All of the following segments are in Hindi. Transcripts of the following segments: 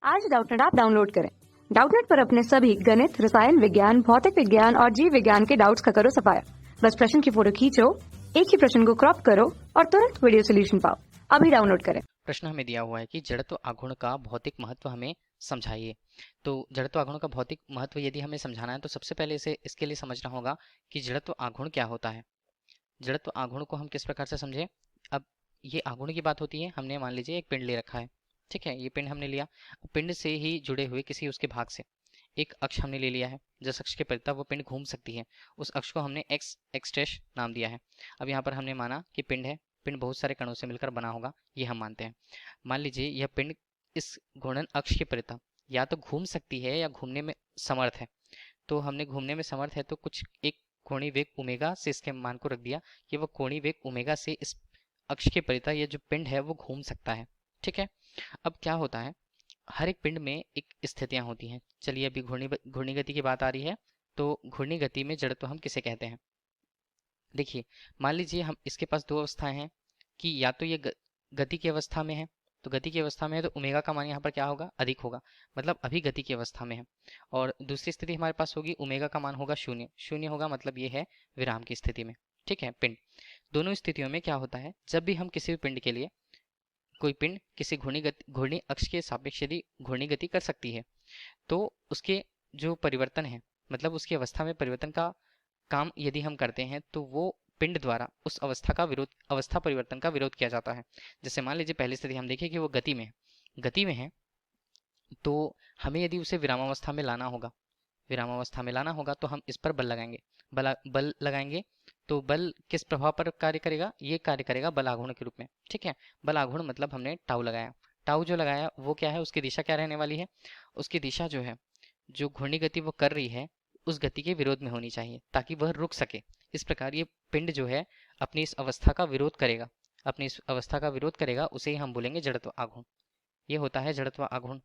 आज डाउटनेट ऐप डाउनलोड करें। डाउटनेट पर अपने सभी गणित, रसायन विज्ञान, भौतिक विज्ञान और जीव विज्ञान के डाउट्स का करो सफाया। बस प्रश्न की फोटो खींचो, एक ही प्रश्न को क्रॉप करो और तुरंत वीडियो सोल्यूशन पाओ। अभी डाउनलोड करें। प्रश्न हमें दिया हुआ है कि जड़त्व आघूर्ण का भौतिक महत्व हमें समझाइए। तो जड़त्व आघूर्ण का भौतिक महत्व यदि हमें समझाना है तो सबसे पहले इसे इसके लिए समझना होगा कि जड़त्व आघूर्ण क्या होता है। जड़त्व आघूर्ण को हम किस प्रकार से समझें। अब ये आघूर्ण की बात होती है, हमने मान लीजिए एक पिंड ले रखा है, ठीक है, ये पिंड हमने लिया। पिंड से ही जुड़े हुए किसी उसके भाग से एक अक्ष हमने ले लिया है, जिस अक्ष के परितः वो पिंड घूम सकती है, उस अक्ष को हमने एक्स एक्सटेश नाम दिया है। अब यहाँ पर हमने माना कि पिंड है, पिंड बहुत सारे कणों से मिलकर बना होगा, ये हम मानते हैं। मान लीजिए यह पिंड इस घूर्णन अक्ष के परितः या तो घूम सकती है या घूमने में समर्थ है। तो हमने घूमने में समर्थ है तो कुछ एक कोणीय वेग ओमेगा से इसके मान को रख दिया कि वो कोणीय वेग ओमेगा से इस अक्ष के परितः ये जो पिंड है वो घूम सकता है, ठीक है। अब क्या होता है, हर एक पिंड में एक स्थितियां होती हैं। चलिए अभी घूर्णी गति की बात आ रही है, तो घूर्णी गति में जड़त्व हम किसे कहते हैं। देखिए, मान लीजिए हम इसके पास दो अवस्थाएं हैं कि या तो ये गति की अवस्था में है, तो गति की अवस्था में है तो ओमेगा का मान यहाँ पर क्या होगा, अधिक होगा, मतलब अभी गति की अवस्था में है। और दूसरी स्थिति हमारे पास होगी ओमेगा का मान होगा शून्य, शून्य होगा मतलब ये है विराम की स्थिति में, ठीक है। पिंड दोनों स्थितियों में क्या होता है, जब भी हम किसी भी पिंड के लिए, कोई पिंड किसी घूर्णी अक्ष के सापेक्ष यदि घूर्णी गति कर सकती है तो उसके जो परिवर्तन है, मतलब उसकी अवस्था में परिवर्तन का काम यदि हम करते हैं तो वो पिंड द्वारा उस अवस्था का विरोध, अवस्था परिवर्तन का विरोध किया जाता है। जैसे मान लीजिए पहली स्थिति हम देखें कि वो गति में है, तो हमें यदि उसे विरामावस्था में लाना होगा, विरामावस्था में लाना होगा तो हम इस पर बल लगाएंगे, बल लगाएंगे तो बल किस प्रभाव पर कार्य करेगा, ये कार्य करेगा बल आघूर्ण के रूप में, ठीक है। बल आघूर्ण मतलब हमने टाउ लगाया, टाउ जो लगाया वो क्या है, उसकी दिशा क्या रहने वाली है, उसकी दिशा जो है, जो घूर्णी गति वो कर रही है उस गति के विरोध में होनी चाहिए ताकि वह रुक सके। इस प्रकार ये पिंड जो है अपनी इस अवस्था का विरोध करेगा, अपनी इस अवस्था का विरोध करेगा, उसे ही हम बोलेंगे जड़त्व आघूर्ण। ये होता है जड़त्व आघूर्ण,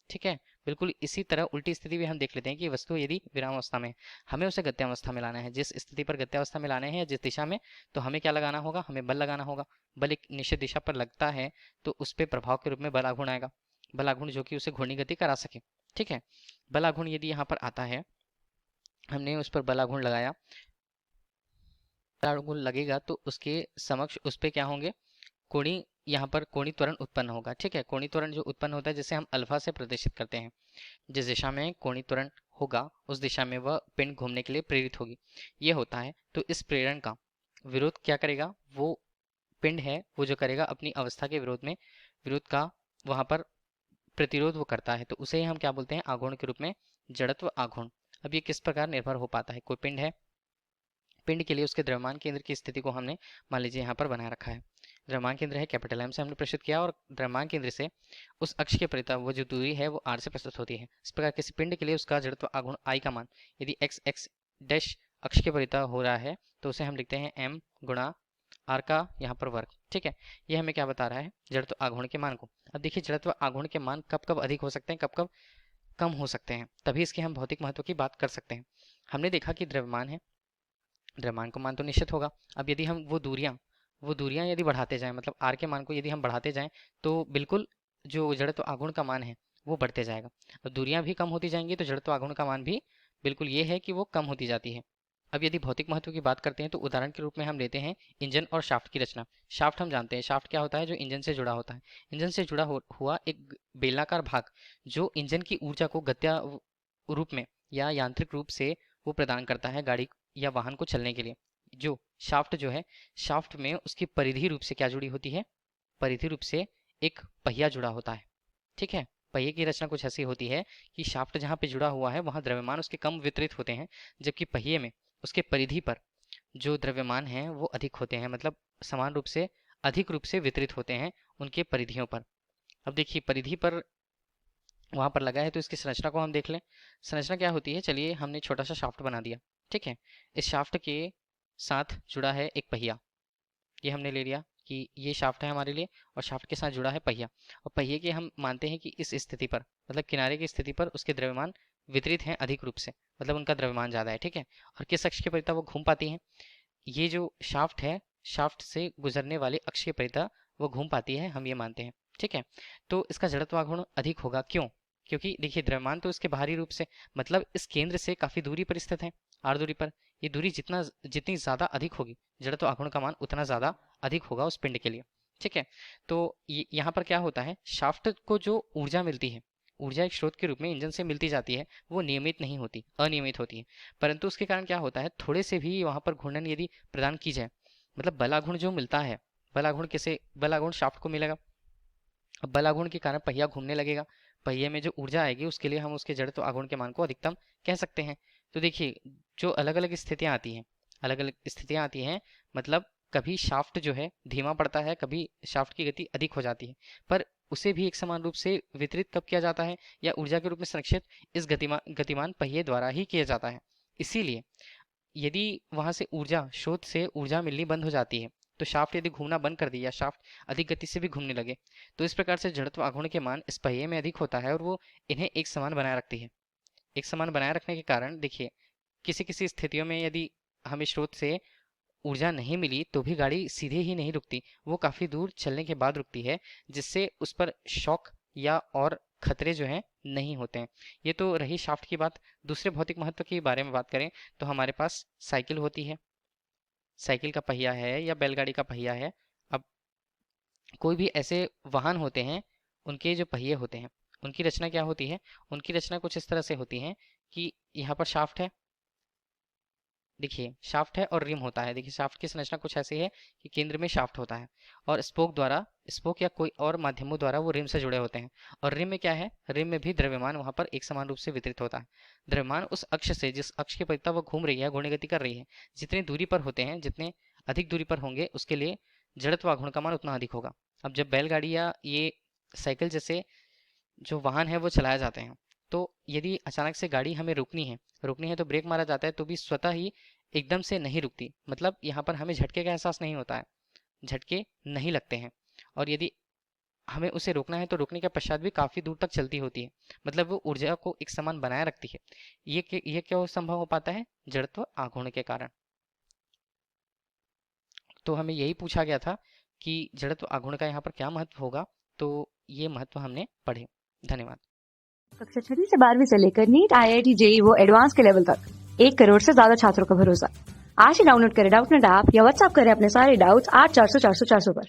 ठीक है। बिल्कुल इसी तरह उल्टी स्थिति भी हम देख लेते हैं कि वस्तु यदि विरामावस्था में, हमें उसे गत्यावस्था में लाना है, जिस स्थिति पर गत्यावस्था में लाना है या जिस दिशा में, तो हमें क्या लगाना होगा, हमें बल लगाना होगा। बल एक निश्चित दिशा पर लगता है तो उस पर प्रभाव के रूप में बल आघूर्ण आएगा, बल आघूर्ण जो कि उसे घूर्णी गति करा सके, ठीक है। बल आघूर्ण यदि यहाँ पर आता है, हमने उस पर बल आघूर्ण लगाया, बल आघूर्ण लगेगा तो उसके समक्ष उस पर क्या होंगे, कोणी, यहाँ पर कोणी त्वरण उत्पन्न होगा, ठीक है। कोणी त्वरण जो उत्पन्न होता है जिसे हम अल्फा से प्रदर्शित करते हैं, जिस दिशा में कोणी त्वरण होगा उस दिशा में वह पिंड घूमने के लिए प्रेरित होगी, ये होता है। तो इस प्रेरण का विरोध क्या करेगा, वो पिंड है वो जो करेगा अपनी अवस्था के विरोध में, विरोध का वहां पर प्रतिरोध वो करता है, तो उसे हम क्या बोलते हैं, आघूर्ण के रूप में जड़त्व आघूर्ण। अब ये किस प्रकार निर्भर हो पाता है, कोई पिंड है, पिंड के लिए उसके द्रव्यमान केंद्र की स्थिति को हमने मान लीजिए यहाँ पर बनाए रखा है। द्रव्यमान केंद्र है कैपिटल एम से हमने प्रस्तुत किया और द्रव्यमान केंद्र से उस अक्ष के परितः वो जो दूरी है वो आर से प्रस्तुत होती है। इस प्रकार किसी पिंड के लिए उसका जड़त्व आघूर्ण आई का मान यदि एक्स एक्स डैश अक्ष के परितः हो रहा है तो उसे हम लिखते हैं एम गुणा आर का यहाँ पर वर्ग, ठीक है। ये हमें क्या बता रहा है, जड़त्व आघूर्ण के मान को। अब देखिए जड़त्व आघूर्ण के मान कब कब अधिक हो सकते हैं, कब कब कम हो सकते हैं, तभी इसके हम भौतिक महत्व की बात कर सकते हैं। हमने देखा कि द्रव्यमान है, द्रव्यमान का मान तो निश्चित होगा। अब यदि हम वो दूरियां यदि बढ़ाते जाएं, मतलब आर के मान को यदि हम बढ़ाते जाएं तो बिल्कुल जो जड़त्व आघूर्ण का मान है वो बढ़ते जाएगा। अब दूरियां भी कम होती जाएंगी तो जड़त्व आघूर्ण का मान भी बिल्कुल ये है कि वो कम होती जाती है। अब यदि भौतिक महत्व की बात करते हैं तो उदाहरण के रूप में हम लेते हैं इंजन और शाफ्ट की रचना। शाफ्ट हम जानते हैं, शाफ्ट क्या होता है, जो इंजन से जुड़ा होता है। इंजन से जुड़ा हुआ एक बेलनाकार भाग जो इंजन की ऊर्जा को गत्या रूप में या यांत्रिक रूप से वो प्रदान करता है गाड़ी या वाहन को चलने के लिए। जो शाफ्ट जो है, शाफ्ट में उसकी परिधि रूप से क्या जुड़ी होती है, परिधि रूप से एक पहिया जुड़ा होता है, ठीक है। पहिए की रचना कुछ ऐसी होती है कि शाफ्ट जहाँ पे जुड़ा हुआ है वहाँ द्रव्यमान उसके कम वितरित होते हैं, जबकि पहिए में उसके परिधि पर जो द्रव्यमान है वो अधिक होते हैं, मतलब समान रूप से अधिक रूप से वितरित होते हैं उनके परिधियों पर। अब देखिए परिधि पर वहां पर लगा है तो इसकी संरचना को हम देख लें। संरचना क्या होती है, चलिए हमने छोटा सा शाफ्ट बना दिया, ठीक है। इस शाफ्ट के साथ जुड़ा है एक पहिया, ये हमने ले लिया कि ये शाफ्ट है हमारे लिए और शाफ्ट के साथ जुड़ा है पहिया। और पहिए के हम मानते हैं कि इस स्थिति पर, मतलब किनारे की स्थिति पर उसके द्रव्यमान वितरित हैं अधिक रूप से, मतलब उनका द्रव्यमान ज्यादा है, ठीक है। और किस अक्ष के परितः वो घूम पाती हैं, ये जो शाफ्ट है, शाफ्ट से गुजरने वाले अक्ष के परितः वो घूम पाती है, हम ये मानते हैं, ठीक है। तो इसका जड़त्व आघूर्ण अधिक होगा, क्यों, क्योंकि देखिए द्रव्यमान तो इसके बाहरी रूप से मतलब इस केंद्र से काफी दूरी पर स्थित है, r दूरी पर। ये दूरी जितनी ज्यादा अधिक होगी, जड़त्व आघूर्ण का मान उतना ज्यादा अधिक होगा उस पिंड के लिए। ठीक है, तो यहाँ पर क्या होता है, शाफ्ट को जो ऊर्जा मिलती है, ऊर्जा एक स्रोत के रूप में इंजन से मिलती जाती है, वो नियमित नहीं होती, अनियमित होती है। परंतु उसके कारण क्या होता है, थोड़े से भी वहां पर घूर्णन यदि प्रदान की जाए, मतलब बलाघूर्ण जो मिलता है, बलाघूर्ण शाफ्ट को मिलेगा। अब बलाघूर्ण के कारण पहिया घूमने लगेगा, पहिए में जो ऊर्जा आएगी उसके लिए हम उसके जड़त्व आघूर्ण के मान को अधिकतम कह सकते हैं। तो देखिए जो अलग अलग स्थितियां आती हैं, अलग अलग स्थितियां आती हैं, मतलब कभी शाफ्ट जो है धीमा पड़ता है, कभी शाफ्ट की गति अधिक हो जाती है, पर उसे भी एक समान रूप से वितरित कब किया जाता है, या ऊर्जा के रूप में संरक्षित इस गतिमान पहिए द्वारा ही किया जाता है। इसीलिए यदि वहां से ऊर्जा, स्रोत से ऊर्जा मिलनी बंद हो जाती है, तो शाफ्ट यदि घूमना बंद कर दिया, शाफ्ट अधिक गति से भी घूमने लगे, तो इस प्रकार से जड़त्व आघूर्ण के मान इस पहिए में अधिक होता है और वो इन्हें एक समान बनाए रखती है। एक समान बनाए रखने के कारण देखिए किसी किसी स्थितियों में यदि हमें स्रोत से ऊर्जा नहीं मिली तो भी गाड़ी सीधे ही नहीं रुकती, वो काफी दूर चलने के बाद रुकती है, जिससे उस पर शॉक या और खतरे जो हैं नहीं होते हैं। ये तो रही शाफ्ट की बात। दूसरे भौतिक महत्व के बारे में बात करें तो हमारे पास साइकिल होती है, साइकिल का पहिया है या बैलगाड़ी का पहिया है। अब कोई भी ऐसे वाहन होते हैं, उनके जो पहिए होते हैं, उनकी रचना क्या होती है, उनकी रचना कुछ इस तरह से होती है कि यहाँ पर शाफ्ट है, देखिए शाफ्ट है और रिम होता है। देखिए शाफ्ट की संरचना कुछ ऐसी है कि केंद्र में शाफ्ट होता है और स्पोक या कोई और माध्यमों द्वारा वो रिम से जुड़े होते हैं। और रिम में क्या है, रिम में भी द्रव्यमान वहां पर एक समान रूप से वितरित होता है। द्रव्यमान उस अक्ष से, जिस अक्ष के परितः वो घूम रही है, घूर्णी गति कर रही है, जितनी दूरी पर होते हैं, जितने अधिक दूरी पर होंगे, उसके लिए जड़त्व आघूर्ण का मान उतना अधिक होगा। अब जब बैलगाड़ी या ये साइकिल जैसे जो वाहन है वो चलाए जाते हैं, तो यदि अचानक से गाड़ी हमें रोकनी है तो ब्रेक मारा जाता है, तो भी स्वतः ही एकदम से नहीं रुकती, मतलब यहाँ पर हमें झटके का एहसास नहीं होता है, झटके नहीं लगते हैं। और यदि हमें उसे रोकना है तो रोकने के पश्चात भी काफी दूर तक चलती होती है, मतलब वो ऊर्जा को एक समान बनाए रखती है। ये क्यों संभव हो पाता है, जड़त्व आघूर्ण के कारण। तो हमें यही पूछा गया था कि जड़त्व आघूर्ण का यहाँ पर क्या महत्व होगा, तो ये महत्व हमने पढ़े। धन्यवाद। कक्षा 6 से 12वीं से लेकर नीट, IIT, JEE वो एडवांस के लेवल तक 1 करोड़ से ज्यादा छात्रों का भरोसा। आज ही डाउनलोड करें डाउटनेट ऐप या व्हाट्सएप करें अपने सारे डाउट्स 8400 400 400 पर।